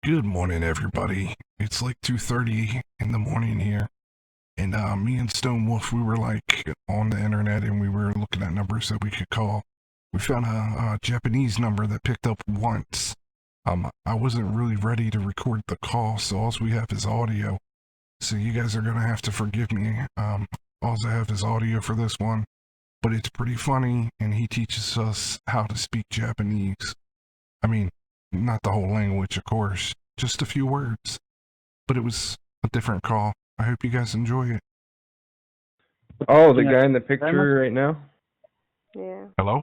Good morning, everybody. It's like 2:30 in the morning here, and me and Stone Wolf, we were like on the internet, and we were looking at numbers that we could call. We found a Japanese number that picked up once. I wasn't really ready to record the call, so all we have is audio. So you guys are gonna have to forgive me. All I have is audio for this one, but it's pretty funny, and he teaches us how to speak Japanese. I mean, not the whole language, of course, just a few words. But it was a different call. I hope you guys enjoy it. Oh, the guy in the picture right now? Yeah. Hello?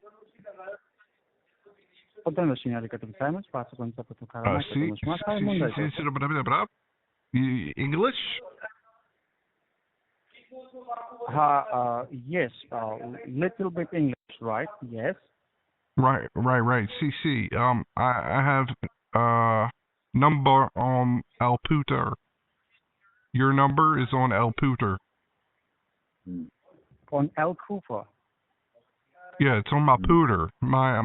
Podemos alikatong time para kung sa pagkakaroon English? Yes, little bit English, right? Yes. Right. CC. I have number on El Puter. Your number is on El Puter. On El Cooper. Yeah, it's on my Puter. My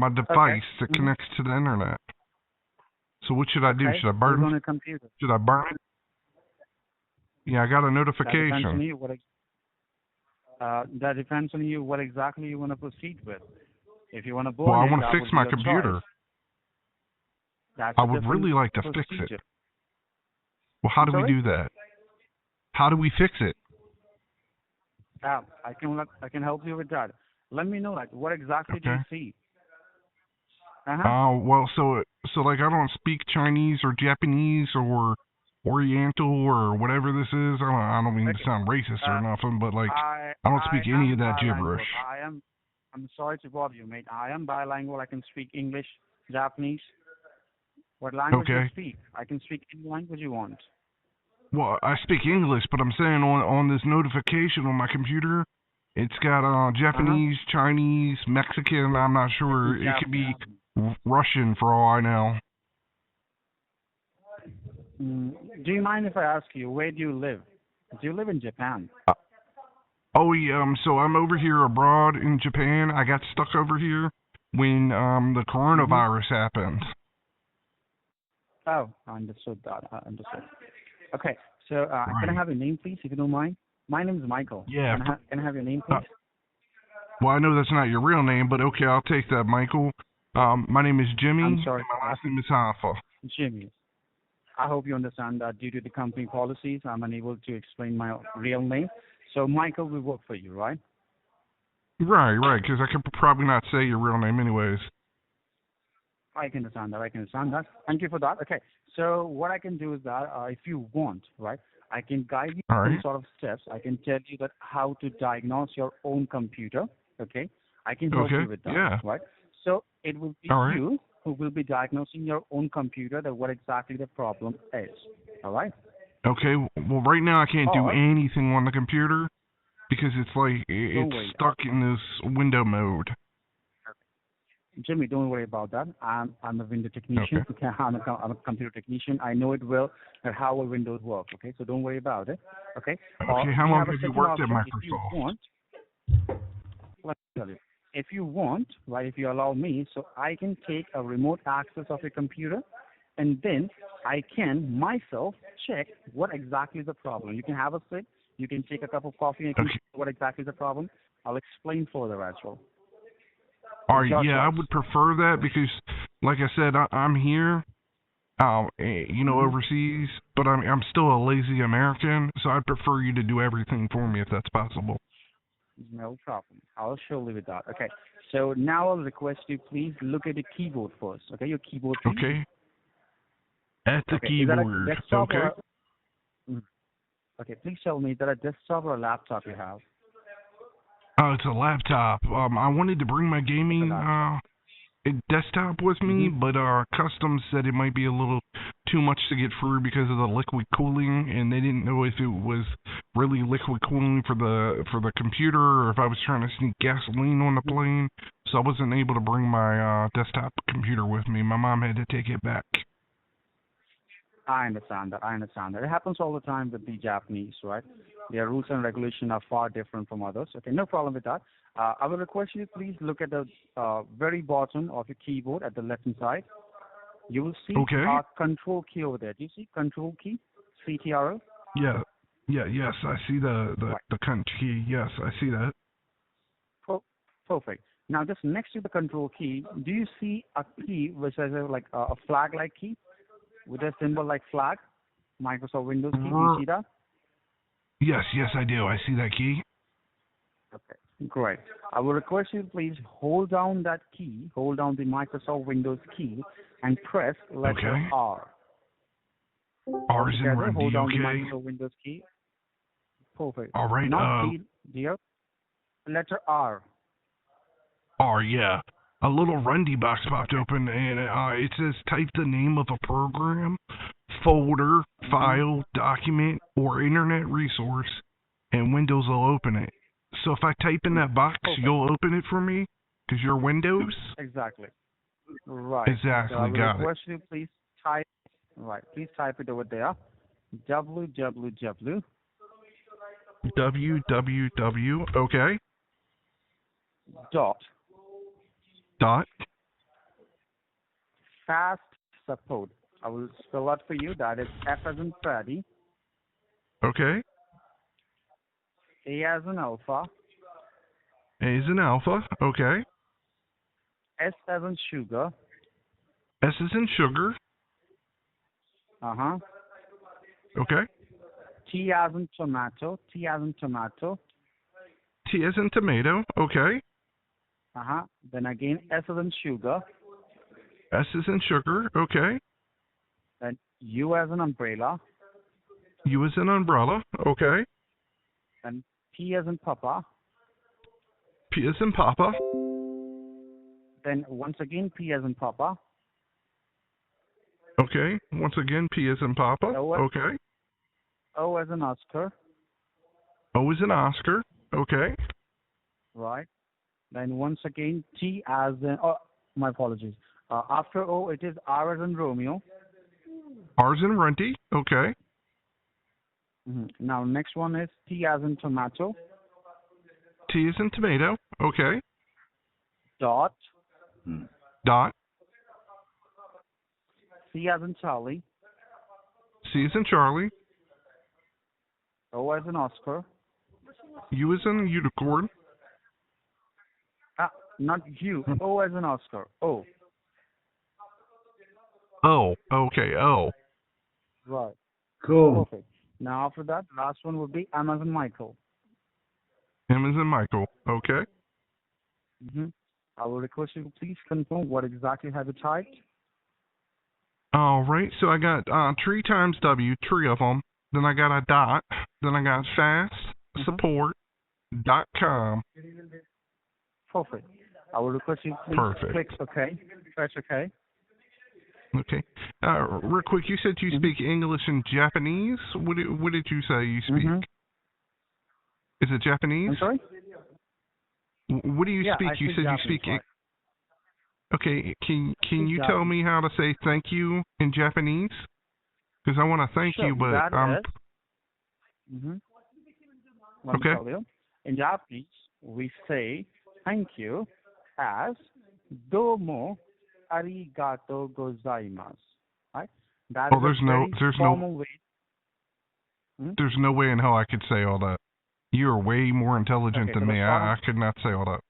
device that connects to the internet. So what should I do? Should I burn on a computer. Should I burn it? Yeah, I got a That notification. depends on you what exactly you want to proceed with. If you want to Well, I want to fix my computer. That's I would really like to fix it. Well, how do we do that? How do we fix it? I can help you with that. Let me know, like, what exactly do you see? Well, so like I don't speak Chinese or Japanese or Oriental or whatever this is. I don't mean to sound racist or nothing, but like I don't speak any of that gibberish. I'm sorry to bother you, mate. I am bilingual. I can speak English, Japanese. What language do you speak? I can speak any language you want. Well, I speak English, but I'm saying on this notification on my computer, it's got Japanese, Chinese, Mexican. I'm not sure. It could be Russian for all I know. Do you mind if I ask you, where do you live? Do you live in Japan? So I'm over here abroad in Japan. I got stuck over here when the coronavirus happened. Oh, I understood that. Okay, so can I have your name, please, if you don't mind? My name is Michael. Yeah. Can I have your name, please? Well, I know that's not your real name, but okay, I'll take that, Michael. My name is Jimmy. I'm sorry. My last name is Hoffa. Jimmy. I hope you understand that due to the company policies, I'm unable to explain my real name. So Michael will work for you, right? Right, because I could probably not say your real name anyways. I can understand that. Thank you for that. Okay, so what I can do is that if you want, right, I can guide you through sort of steps. I can tell you that how to diagnose your own computer, okay? I can help you with that, right? So it will be you who will be diagnosing your own computer, that what exactly the problem is, all right? Okay, well, right now I can't do anything on the computer because it's like, it's stuck in this window mode. Jimmy, don't worry about that. I'm a window technician. Okay. I'm a computer technician. I know it well that how a Windows work. Okay, so don't worry about it. Okay. Okay. How long have you worked at Microsoft? If you want, let me tell you. If you want, right? If you allow me, so I can take a remote access of your computer, and then I can myself check what exactly is the problem. You can have a sit. You can take a cup of coffee and see what exactly is the problem. I'll explain further as well. All right, I would prefer that because, like I said, I'm here, overseas, but I'm still a lazy American, so I'd prefer you to do everything for me if that's possible. No problem. I'll show you with that. Okay, so now I'll request you please look at the keyboard first. Okay, your keyboard. Please. Okay. At the keyboard. Okay, please tell me, is that a desktop or a laptop you have? Oh, it's a laptop. I wanted to bring my gaming desktop with me, but Customs said it might be a little too much to get through because of the liquid cooling, and they didn't know if it was really liquid cooling for the computer or if I was trying to sneak gasoline on the plane. So I wasn't able to bring my desktop computer with me. My mom had to take it back. I understand that. It happens all the time with the Japanese, right? Their rules and regulations are far different from others. Okay, no problem with that. I will request you to please look at the very bottom of your keyboard at the left-hand side. You will see Okay. a control key over there. Do you see control key? CTRL? Yeah. Yeah, yes, I see the Right. cunt key. Yes, I see that. Perfect. Now, just next to the control key, do you see a key which has a flag-like key with a symbol like flag? Microsoft Windows key. Do you see that? Yes, I do. I see that key. Okay, great. I will request you to please hold down that key, hold down the Microsoft Windows key, and press letter Okay. R. R is in Together, Randy, hold down the okay? Microsoft Windows key. Perfect. All right, Not D, dear. Letter R. R, yeah. A little Rundy box popped open, and it says type the name of a program, folder, file, document, or internet resource, and Windows will open it. So if I type in that box, you'll open it for me? Because you're Windows? Exactly. Right. Exactly, So I will got it. request you please type. Right. Please type it over there. www. www, okay. Dot. Dot. Fast support. I will spell out for you. That is F as in Freddy, Okay. A as in Alpha, A is in alpha, okay. S as in Sugar, S is in sugar, okay. T as in Tomato, T as in Tomato, T is in tomato, okay. Then again S as in Sugar, S is in sugar, okay. then U as in Umbrella, U is in umbrella, okay. then P as in Papa, P is in papa, then once again P as in Papa, okay. Once again, P is in papa, okay. O as in Oscar, O is in Oscar, okay. right? Then once again T as in, oh, my apologies. After O it is R as in Romeo. R is in Runty, okay. Now next one is T as in Tomato. T is in tomato, okay. Dot. Dot. C as in Charlie. C is in Charlie. O as in Oscar. U is in unicorn. Not U. O as in Oscar. O. O, okay, O. Right. Cool. Perfect. Now after that, last one would be M as in Michael. M is in Michael, okay. I will request you to please confirm what exactly have you typed. All right, so I got 3 times W, 3 of them. Then I got a dot. Then I got fastsupport.com. Perfect. I will request you please click OK. Press OK. Okay. Real quick, you said you speak English and Japanese. What did you say you speak? Is it Japanese? I'm sorry? What do you speak? I You said Japanese, you speak. right. Okay. Can you Japanese. tell me how to say thank you in Japanese? Because I want to thank you, but I'm. Let me Okay. tell you. In Japanese, we say thank you as domo arigato gozaimasu. Right? That is there's a no very formal way. There's no way in hell I could say all that. You're way more intelligent Okay, than so me. I could not say all that.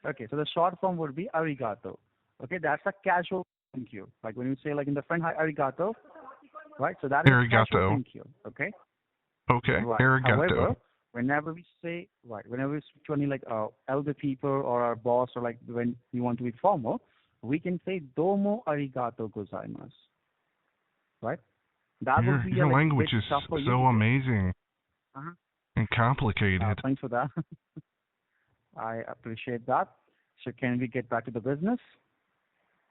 Okay, so the short form would be arigato. Okay, that's a casual thank you. Like when you say like in the front, hi, arigato, right? So that is a casual thank you. Okay. Okay. Right. Arigato. However, whenever we speak to any like elder people or our boss or like when we want to be formal, we can say domo arigato gozaimasu. Right? That would be Your language is tough for you so amazing and complicated. Thanks for that. I appreciate that. So can we get back to the business?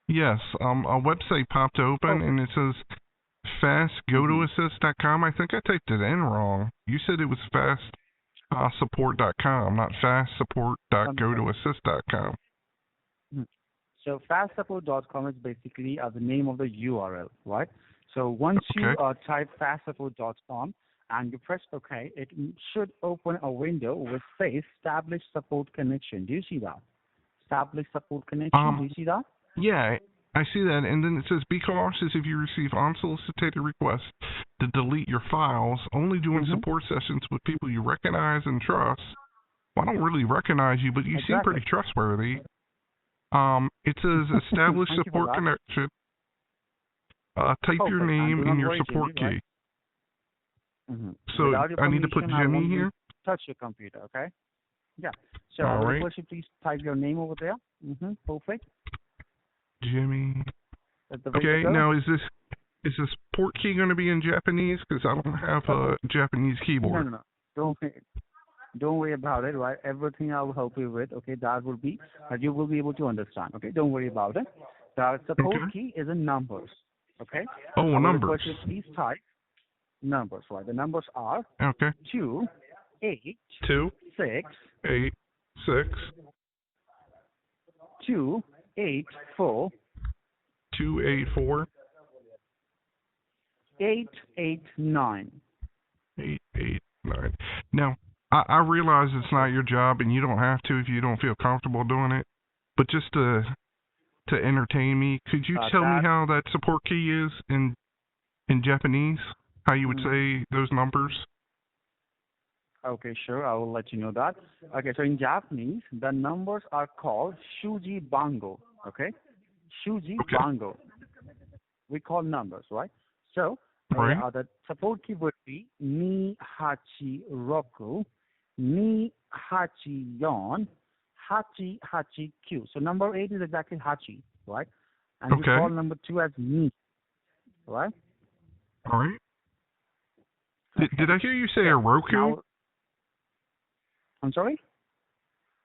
Yes. A website popped open and it says fastgotoassist.com. I think I typed it in wrong. You said it was fastsupport.com, not fastsupport.gotoassist.com. So fastsupport.com is basically the name of the URL, right? So once you type fastsupport.com and you press OK, it should open a window which says Establish Support Connection. Do you see that? Establish Support Connection. Do you see that? Yeah, I see that, and then it says, be cautious if you receive unsolicited requests to delete your files, only doing support sessions with people you recognize and trust. Well, I don't really recognize you, but you seem pretty trustworthy. It says, establish support connection. Type your name and your support key. Right? So I need to put Jimmy here? Touch your computer, okay? Yeah. So I will request you please type your name over there. Perfect. Jimmy. Okay, now is this port key going to be in Japanese? Because I don't have a Japanese keyboard. No. Don't worry about it, right? Everything I will help you with, okay, that you will be able to understand, okay? Don't worry about it. The support key is in numbers, okay? Oh, numbers. Please type numbers, right? The numbers are 2, 8, 2, 6, 8, 6, 2, 8, 4, 2, 8, 4, 8, 8, 9. 8, 8, 9. Now, I realize it's not your job, and you don't have to if you don't feel comfortable doing it. But just to entertain me, could you tell me how that support key is in Japanese? How you would say those numbers? Okay, sure. I will let you know that. Okay, so in Japanese, the numbers are called shuji bango. Okay, shuji bango. We call numbers, right? So the support key would be ni hachi roku, ni hachi yon, hachi hachi q. So number 8 is exactly hachi, right? And we call number 2 as ni, right? All right. Did I hear you say a Roku? Now, I'm sorry?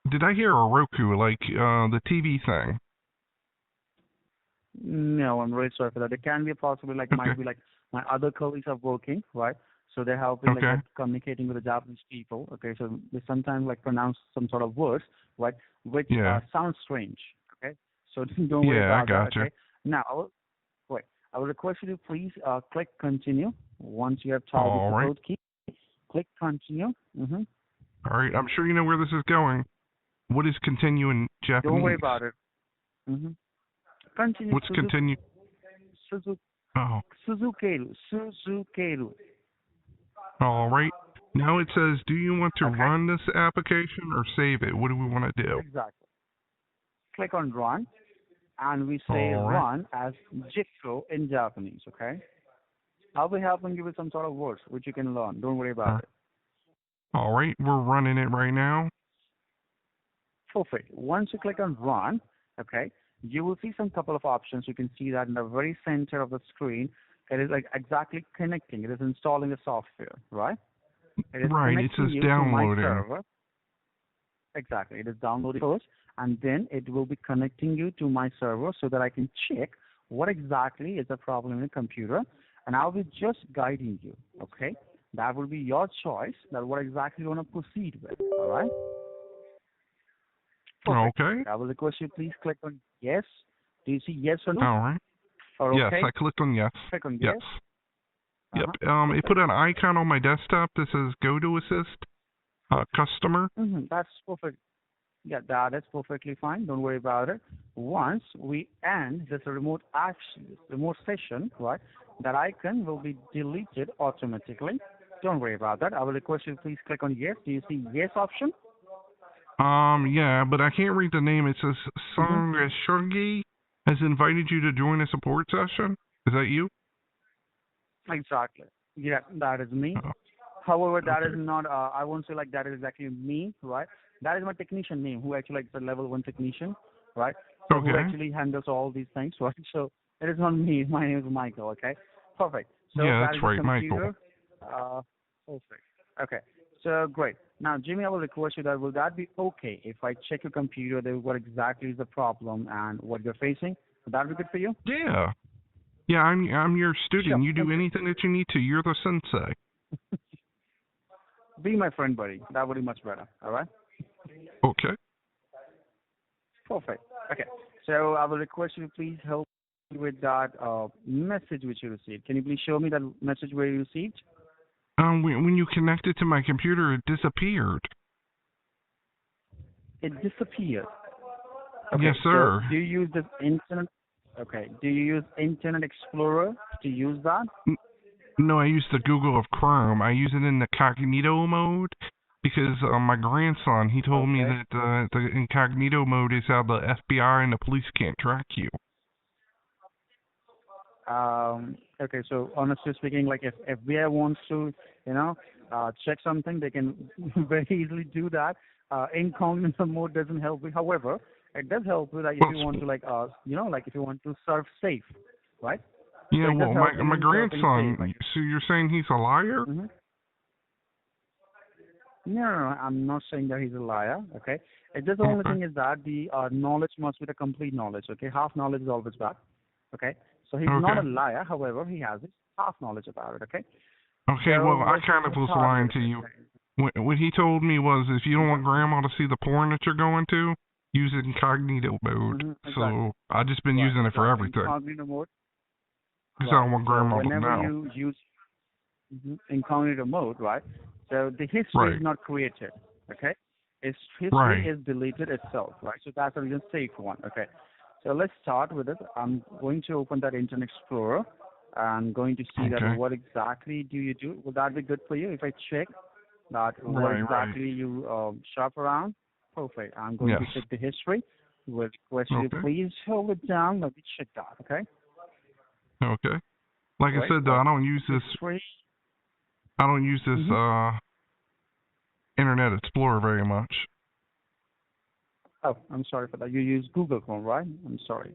Did I hear a Roku, like the TV thing? No, I'm really sorry for that. It can be possibly might be like my other colleagues are working, right? So they're helping communicating with the Japanese people. Okay, so they sometimes pronounce some sort of words, right, which sounds strange. Okay, so don't worry about that. Okay. Now, I will request you to please click continue once you have typed the code key. Click continue. All right, I'm sure you know where this is going. What is continue in Japanese? Don't worry about it. Continue. What's continue? Suzukeru. All right. Now it says, do you want to run this application or save it? What do we want to do? Exactly. Click on run, and we say run as Jikko in Japanese, okay? I'll be helping you with some sort of words which you can learn. Don't worry about it. All right, we're running it right now. Perfect. Once you click on run, okay, you will see some couple of options. You can see that in the very center of the screen. It is exactly connecting. It is installing the software, right? It says downloading. Server. Exactly. It is downloading first, and then it will be connecting you to my server so that I can check what exactly is the problem in the computer, and I'll be just guiding you, okay? That will be your choice, that what exactly you want to proceed with, all right? Perfect. Okay. I will request you please click on yes. Do you see yes or no? All right. Or yes, I clicked on yes. Click on yes. Yep. It put an icon on my desktop that says Go to Assist Customer. That's perfect. Yeah, that is perfectly fine. Don't worry about it. Once we end this remote session, right, that icon will be deleted automatically. Don't worry about that. I will request you please click on yes. Do you see yes option? Yeah, but I can't read the name. It says Sangashungi has invited you to join a support session. Is that you? Exactly. Yeah, that is me. However, that is not, I won't say that is exactly me, right? That is my technician name, who actually is a level 1 technician, right? So who actually handles all these things, right? So it is not me. My name is Michael, okay? Perfect. So yeah, that's right, Michael. Perfect. Okay. So great. Now, Jimmy, I will request you that will that be okay if I check your computer, what exactly is the problem and what you're facing? Would that be good for you? Yeah. Yeah, I'm your student. Sure. You do anything that you need to. You're the sensei. Be my friend, buddy. That would be much better. All right? Okay. Perfect. Okay. So I will request you to please help me with that message which you received. Can you please show me that message where you received? When you connected to my computer, it disappeared. It disappeared. Okay, yes, sir. So do you use this internet? Okay. Do you use Internet Explorer to use that? No, I use the Google of Chrome. I use it in the incognito mode because my grandson, he told me that the incognito mode is how the FBI and the police can't track you. Okay, so honestly speaking, like if FBI wants to, check something, they can very easily do that. Incognito mode doesn't help you. However, it does help you that if you want to if you want to surf safe, right? Yeah, so well, my grandson, safe, so you're saying he's a liar? Mm-hmm. No, I'm not saying that he's a liar, okay? It's just the only thing is that the knowledge must be the complete knowledge, okay? Half knowledge is always bad, okay? So he's not a liar, however, he has half knowledge about it, okay? Okay, so well, I kind of was lying to you. What he told me was if you don't want Grandma to see the porn that you're going to, use incognito mode. Exactly. So I've just been using it for everything. Incognito mode. Because I don't want Grandma to know. Whenever you use incognito mode, right? So the history is not created, okay? Its history is deleted itself, right? So that's a real safe one, okay? So let's start with it. I'm going to open that Internet Explorer. I'm going to see that what exactly do you do. Would that be good for you if I check that what exactly you shop around? Perfect. I'm going to check the history. Will request you to please hold it down. Let me check that, okay? Okay. Like I said, though, I don't use this. I don't use this Internet Explorer very much. Oh, I'm sorry for that. You use Google Chrome, right? I'm sorry.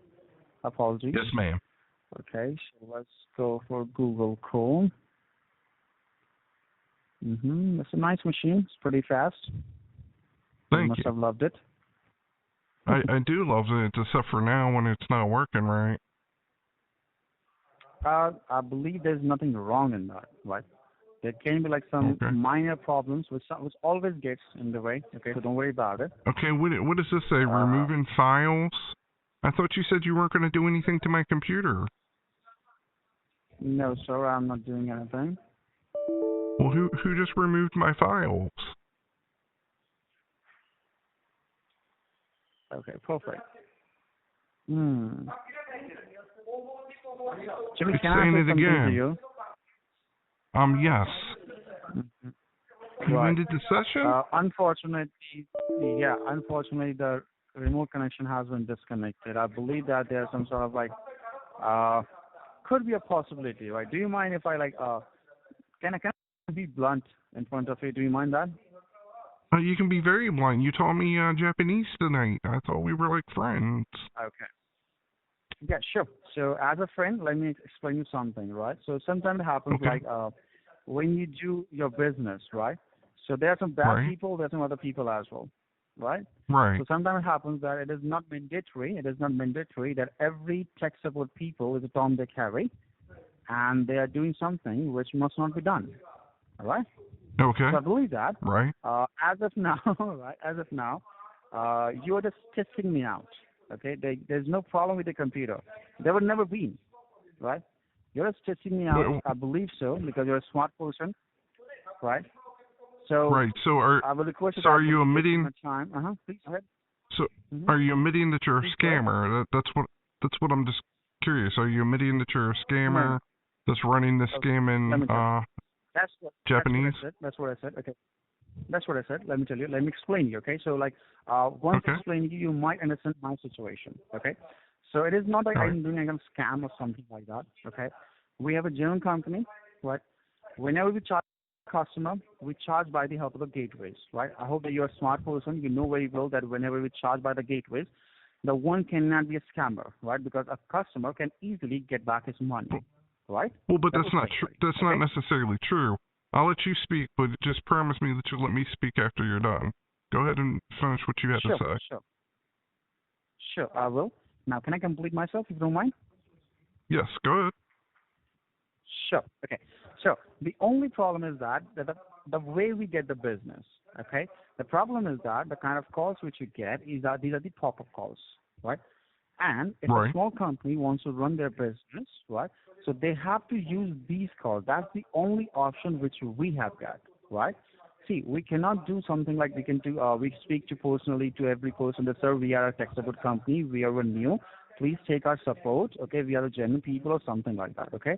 Apologies. Yes, ma'am. Okay, so let's go for Google Chrome. It's a nice machine. It's pretty fast. Thank you. You must have loved it. I do love it, except for now when it's not working right. I believe there's nothing wrong in that, right? There can be like some minor problems, which always gets in the way. Okay, so don't worry about it. Okay, what does this say? Removing files? I thought you said you weren't going to do anything to my computer. No, sir, I'm not doing anything. Well, who just removed my files? Okay, perfect. Jimmy, can I say something to you? Yes. You ended the session? Unfortunately, the remote connection has been disconnected. I believe that there's some sort of could be a possibility, right? Do you mind if I can I be blunt in front of you? Do you mind that? You can be very blunt. You taught me Japanese tonight. I thought we were like friends. Okay. Yeah, sure. So as a friend, let me explain you something, right? So sometimes it happens when you do your business, right? So there are some bad people, there are some other people as well, right? Right. So sometimes it happens that it is not mandatory that every tech support people is a Tom, Dick, Harry, and they are doing something which must not be done, all right? Okay. So I believe that. Right. As of now, you are just testing me out, okay? There's no problem with the computer. There would never be, right? You're just testing me out. I believe so because you're a smart person, right? So So I will request are you admitting? Time. Please go ahead. So are you admitting that you're a scammer? That's what I'm just curious. Are you admitting that you're a scammer that's running this scam in Japanese? That's what I said. Okay. That's what I said. Let me tell you. Let me explain you. Okay. So once I explain you might understand my situation. Okay. So it is not like I'm doing a scam or something like that. Okay. We have a genuine company, right? Whenever we charge a customer, we charge by the help of the gateways, right? I hope that you're a smart person. You know very well that whenever we charge by the gateways, the one cannot be a scammer, right? Because a customer can easily get back his money, right? Well, but that's not true. That's not necessarily true. I'll let you speak, but just promise me that you'll let me speak after you're done. Go ahead and finish what you had to say. Sure, I will. Now, can I complete myself, if you don't mind? Yes, go ahead. Sure. Okay. So the only problem is that the way we get the business, okay? The problem is that the kind of calls which you get these are the pop-up calls, right? And if a small company wants to run their business, right? So they have to use these calls. That's the only option which we have got, right? See, we cannot do something like we can do. We speak to personally to every person. That, sir, we are a tech support company. We are new. please take our support. Okay, we are the genuine people or something like that. Okay,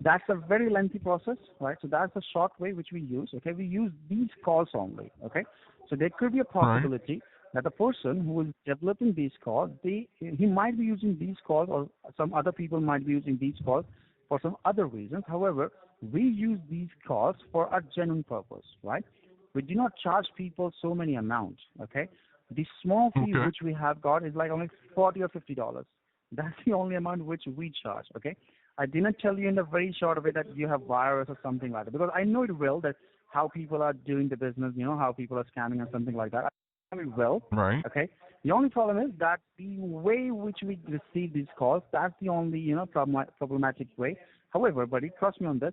that's a very lengthy process, right? So that's the short way which we use. Okay, we use these calls only. Okay, so there could be a possibility that the person who is developing these calls, he might be using these calls, or some other people might be using these calls for some other reasons. However, we use these calls for a genuine purpose, right? We do not charge people so many amounts. Okay, the small fee which we have got is like only $40 or $50. That's the only amount which we charge. Okay, I didn't tell you in a very short way that you have virus or something like that, because I know it well that how people are doing the business, how people are scamming and something like that. I know it well. Right. Okay. The only problem is that the way which we receive these calls, that's the only, problematic way. However, buddy, trust me on this,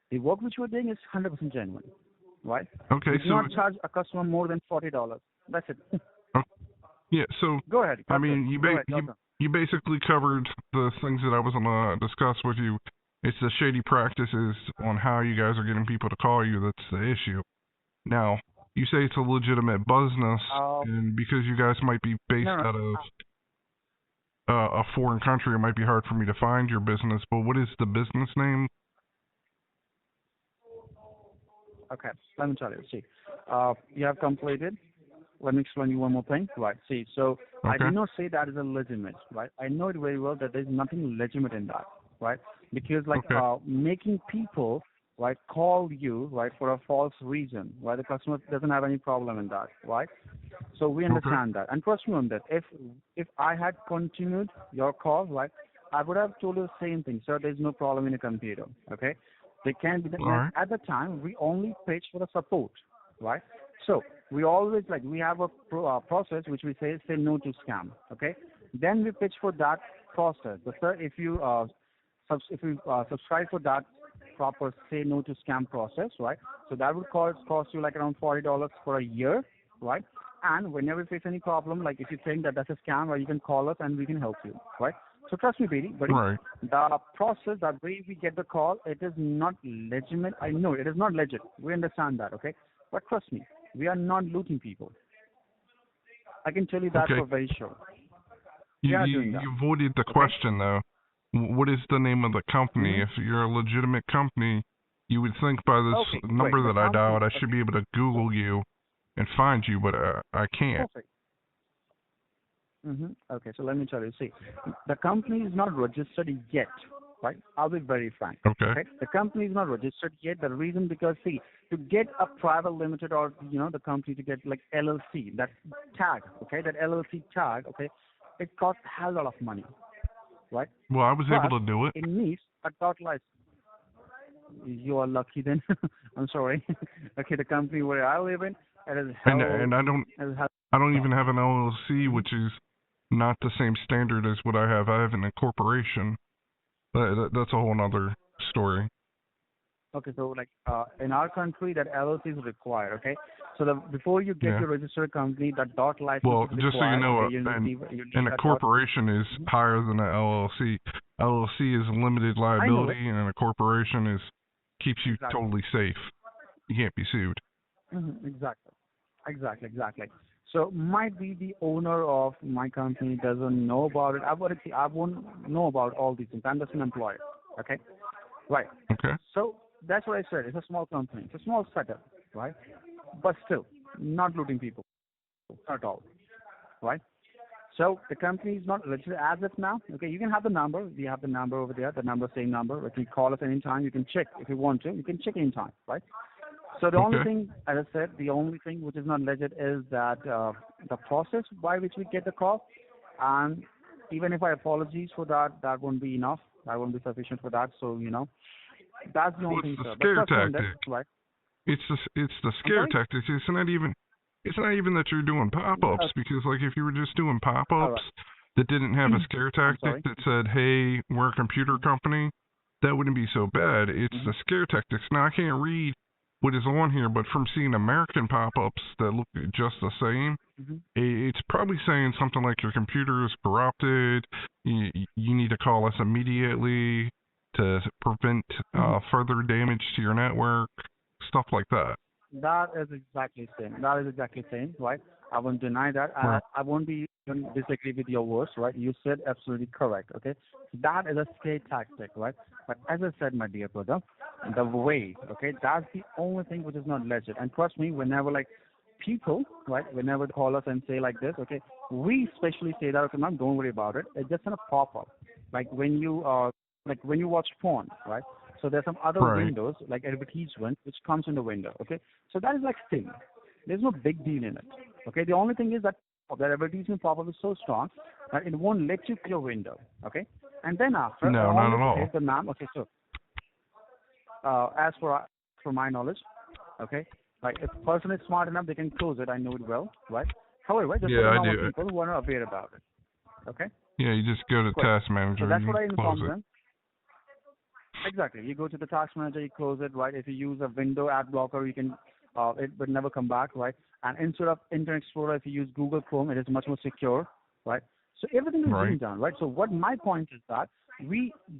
the work which we're doing is 100% genuine, right? Okay, we do not charge a customer more than $40. That's it. Yeah, so go ahead. I mean, you basically covered the things that I was going to discuss with you. It's the shady practices on how you guys are getting people to call you that's the issue. Now, you say it's a legitimate business, and because you guys might be based out of a foreign country, it might be hard for me to find your business, but what is the business name? Okay, let me tell you. See, you have completed. Let me explain you one more thing. Right, see, so I did not say that is a legitimate, right? I know it very well that there's nothing legitimate in that, right? Because making people, right, call you, right, for a false reason, right? The customer doesn't have any problem in that, right? So we understand that. And trust me on that. If I had continued your call, right, I would have told you the same thing. Sir, there's no problem in a computer, okay? They can be, at the time, we only pitch for the support, right? So we always, we have a process which we say no to scam, okay? Then we pitch for that process. So, sir, if you subscribe for that proper say no to scam process, right? So that would cost you like around $40 for a year, right? And whenever you face any problem, like if you think that that's a scam, or you can call us and we can help you, right? So trust me, buddy. The process, that way we get the call, it is not legitimate. I know it is not legit. We understand that, okay? But trust me, we are not looting people. I can tell you that for very sure. You avoided the question, though. What is the name of the company? If you're a legitimate company, you would think by this number that I dialed, I should be able to Google you and find you, but I can't. Perfect. Okay, so let me tell you. See, the company is not registered yet, right? I'll be very frank. Okay. The company is not registered yet. The reason because, see, to get a private limited or, the company to get like LLC, that tag, okay, that LLC tag, okay, it costs a hell lot of money, right? Well, I was able to do it. It needs a dot license. You are lucky then. I'm sorry. Okay, the company where I live in, it is hell. And I don't even have an LLC, which is not the same standard as what I have. I have an incorporation. That's a whole other story. Okay, so in our country, that LLC is required. Okay, so before you get your registered company, that dot license. Well, is just required. So you know, a corporation is higher than an LLC. LLC is limited liability, and a corporation keeps you totally safe. You can't be sued. Exactly. So might be the owner of my company doesn't know about it. I won't know about all these things. I'm just an employer. Okay, right. Okay. So that's what I said. It's a small company. It's a small setup, right? But still, not looting people at all, right? So the company is not registered as of now. Okay, you can have the number. We have the number over there. The number, same number. If you call us anytime, you can check. If you want to, you can check anytime, right? So the only thing, as I said, the only thing which is not legit is that the process by which we get the call. And even if I apologize for that, that won't be enough. That won't be sufficient for that. So, that's the only thing, sir. Scare tactic. Right? It's the scare tactic. It's not even that you're doing pop-ups, because if you were just doing pop-ups that didn't have a scare tactic that said, hey, we're a computer company, that wouldn't be so bad. It's the scare tactics. Now, I can't read what is on here, but from seeing American pop-ups that look just the same, it's probably saying something like your computer is corrupted, you need to call us immediately to prevent further damage to your network, stuff like that. That is exactly the same. Right? I won't deny that. I won't be don't disagree with your words, right? You said absolutely correct, okay? That is a scare tactic, right? But as I said, my dear brother, the way, okay, that's the only thing which is not legit. And trust me, whenever like people, right, whenever they call us and say like this, okay, we especially say that, okay, ma'am, don't worry about it. It's just gonna pop up. Like when you watch porn, right? So there's some other Right. windows, like advertisement, which comes in the window, okay? So that is like thing. There's no big deal in it. Okay, the only thing is that advertisement pop-up is so strong that it won't let you clear window. Okay, and then after, No, I not at always all. say the ma'am. Okay, so as for my knowledge, okay, like if a person is smart enough, they can close it. I know it well, right? However, there's Yeah, I normal do. people who are not aware about it. Okay, Yeah, you just go to Great. Task Manager so that's and what I you close inform it. them. Exactly. You go to the task manager, you close it, right? If you use a window ad blocker, you can it would never come back, right? And instead of Internet Explorer, if you use Google Chrome, it is much more secure, right? So everything is Right. being done, right? So what my point is that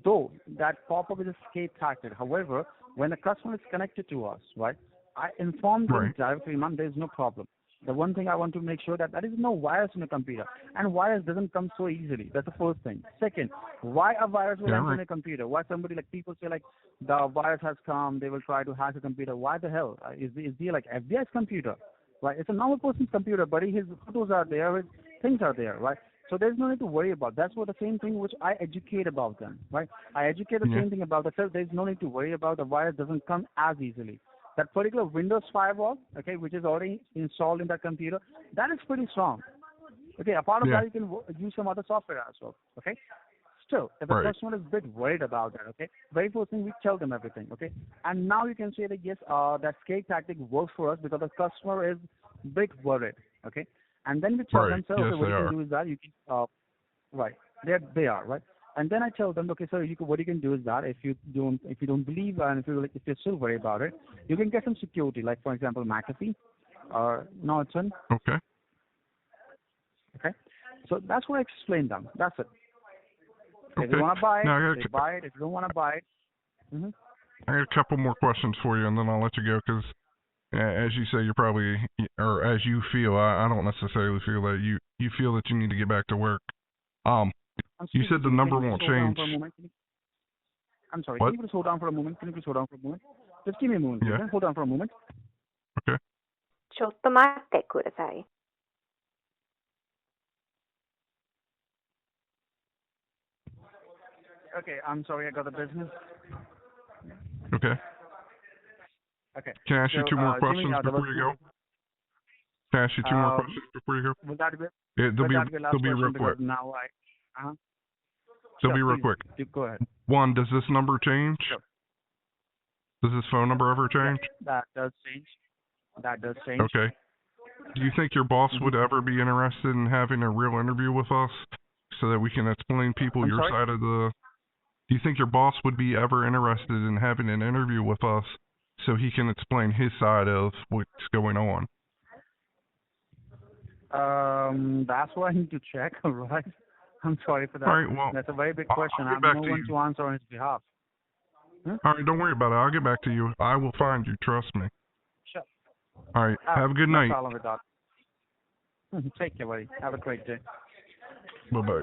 though that pop-up is a escape tactic. However, when a customer is connected to us, right, I inform them Right. directly, ma'am, there is no problem. The one thing I want to make sure that there is no virus in the computer, and virus doesn't come so easily. That's the first thing. Second, why a virus will Yeah, enter right. a computer? Why somebody like people say like the virus has come, they will try to hack a computer. Why the hell? Is there like FBI's computer? Right? It's a normal person's computer, buddy. His photos are there, his things are there, right? So there's no need to worry about. That's what the same thing which I educate about them, right? I educate the Yeah. same thing about the self. There's no need to worry about the virus doesn't come as easily. That particular Windows firewall, okay, which is already installed in that computer, that is pretty strong. Okay, apart of Yeah. that, you can use some other software as well. Okay. Still, if a Right. customer is a bit worried about that, okay, very first thing we tell them everything, okay, and now you can say that yes, that escape tactic works for us because the customer is a bit worried, okay, and then we tell Right. them, sir, Yes, okay, what they you are. can do is that you can, right, they are right, and then I tell them, okay, sir, what you can do is that if you don't believe and if you're still worried about it, you can get some security, like for example, McAfee or Norton, Okay. okay, so that's what I explain them. That's it. If Okay. you want to buy Now, it, they buy it. If you don't want to buy it, I got a couple more questions for you, and then I'll let you go because, as you say, you're probably, or as you feel, I don't necessarily feel that you feel that you need to get back to work. You said the number won't change. I'm sorry. What? Can you please hold on for a moment? Can you please hold on for a moment? Just give me a moment. Yeah. Please. Hold on for a moment. Okay. ちょっと待ってください。Okay. I'm sorry. I got the business. Okay. Okay. Can I ask you So, two more Jimmy, questions there before was you go? Can I ask you two more Um, questions before you go? Will that be? Yeah, they'll will be that be last they'll be question real because quick. now I. Uh-huh. They'll be Sure, real please. quick. Go ahead. One, does this number change? Sure. Does this phone number ever change? That does change. That does change. Okay. Do you think your boss would ever be interested in having a real interview with us so that we can explain people I'm your sorry? side of the... Do you think your boss would be ever interested in having an interview with us so he can explain his side of what's going on? That's what I need to check. All right. I'm sorry for that. All right, well, That's a very big I'll question. get I'm back no to one you. to answer on his behalf. All right, don't worry about it. I'll get back to you. I will find you. Trust me. Sure. All right, have a good no night. problem with that. Take care, buddy. Have a great day. Bye-bye.